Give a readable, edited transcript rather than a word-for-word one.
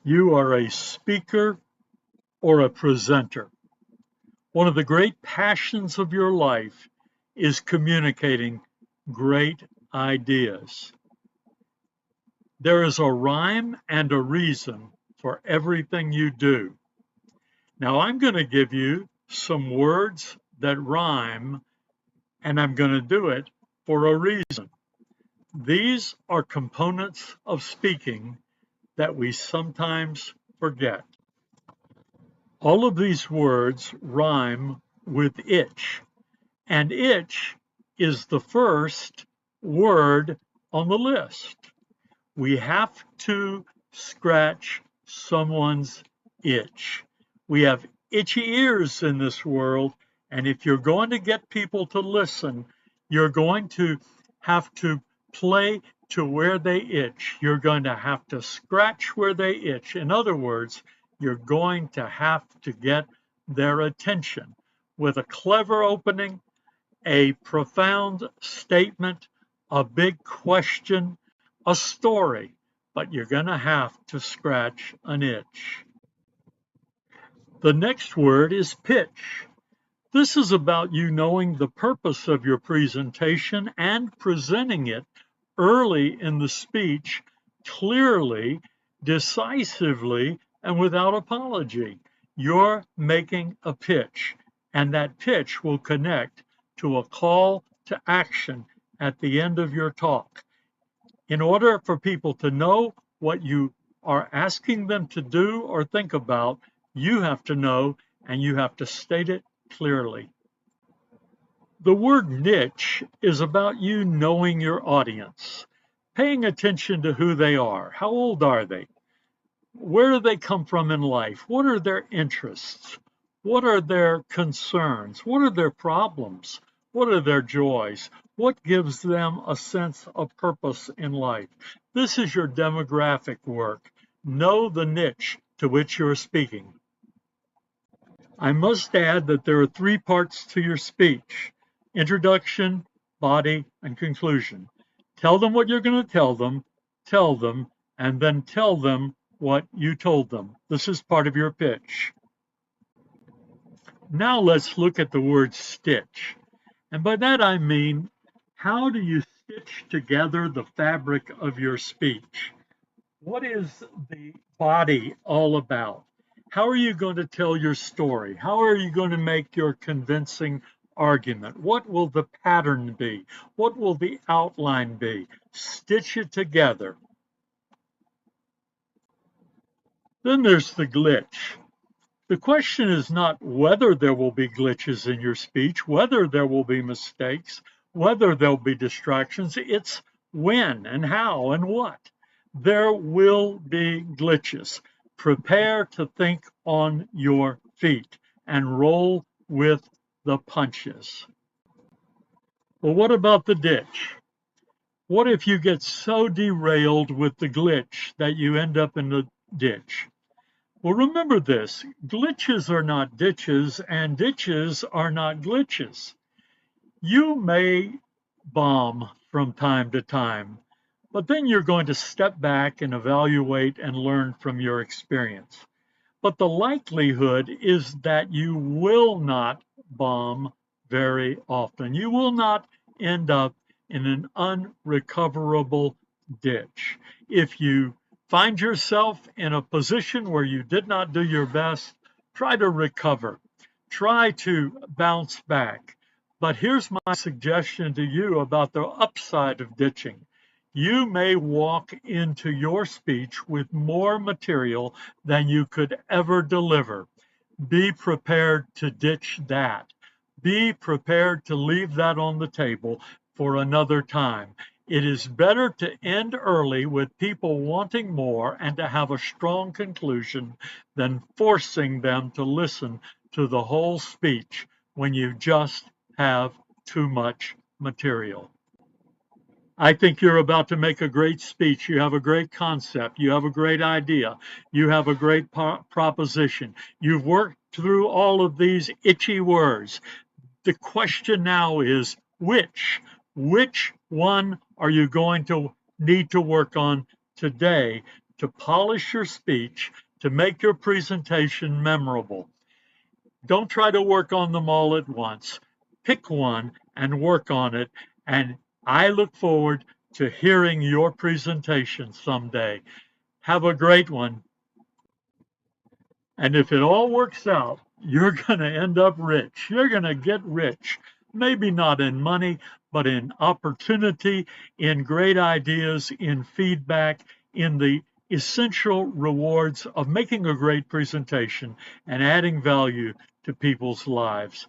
You are a speaker or a presenter. One of the great passions of your life is communicating great ideas. There is a rhyme and a reason for everything you do. Now, I'm going to give you some words that rhyme, and I'm going to do it for a reason. These are components of speaking that we sometimes forget. All of these words rhyme with itch, and itch is the first word on the list. We have to scratch someone's itch. We have itchy ears in this world, and if you're going to get people to listen, you're going to have to play to where they itch. You're going to have to scratch where they itch. In other words, you're going to have to get their attention with a clever opening, a profound statement, a big question, a story, but you're going to have to scratch an itch. The next word is pitch. This is about you knowing the purpose of your presentation and presenting it early in the speech, clearly, decisively, and without apology. You're making a pitch, and that pitch will connect to a call to action at the end of your talk. In order for people to know what you are asking them to do or think about, you have to know and you have to state it clearly. The word niche is about you knowing your audience, paying attention to who they are. How old are they? Where do they come from in life? What are their interests? What are their concerns? What are their problems? What are their joys? What gives them a sense of purpose in life? This is your demographic work. Know the niche to which you're speaking. I must add that there are three parts to your speech: introduction, body, and conclusion. Tell them what you're going to tell them, and then tell them what you told them. This is part of your pitch. Now let's look at the word stitch. And by that I mean, how do you stitch together the fabric of your speech? What is the body all about? How are you going to tell your story? How are you going to make your convincing argument? What will the pattern be? What will the outline be? Stitch it together. Then there's the glitch. The question is not whether there will be glitches in your speech, whether there will be mistakes, whether there'll be distractions. It's when and how and what. There will be glitches. Prepare to think on your feet and roll with the punches. Well, what about the ditch? What if you get so derailed with the glitch that you end up in the ditch? Well, remember this, glitches are not ditches, and ditches are not glitches. You may bomb from time to time, but then you're going to step back and evaluate and learn from your experience. But the likelihood is that you will not bomb very often. You will not end up in an unrecoverable ditch. If you find yourself in a position where you did not do your best, try to recover, try to bounce back. But here's my suggestion to you about the upside of ditching. You may walk into your speech with more material than you could ever deliver. Be prepared to ditch that. Be prepared to leave that on the table for another time. It is better to end early with people wanting more and to have a strong conclusion than forcing them to listen to the whole speech when you just have too much material. I think you're about to make a great speech. You have a great concept. You have a great idea. You have a great proposition. You've worked through all of these itchy words. The question now is which? Which one are you going to need to work on today to polish your speech, to make your presentation memorable. Don't try to work on them all at once. Pick one and work on it. And I look forward to hearing your presentation someday. Have a great one. And if it all works out, you're going to end up rich. You're going to get rich. Maybe not in money, but in opportunity, in great ideas, in feedback, in the essential rewards of making a great presentation and adding value to people's lives.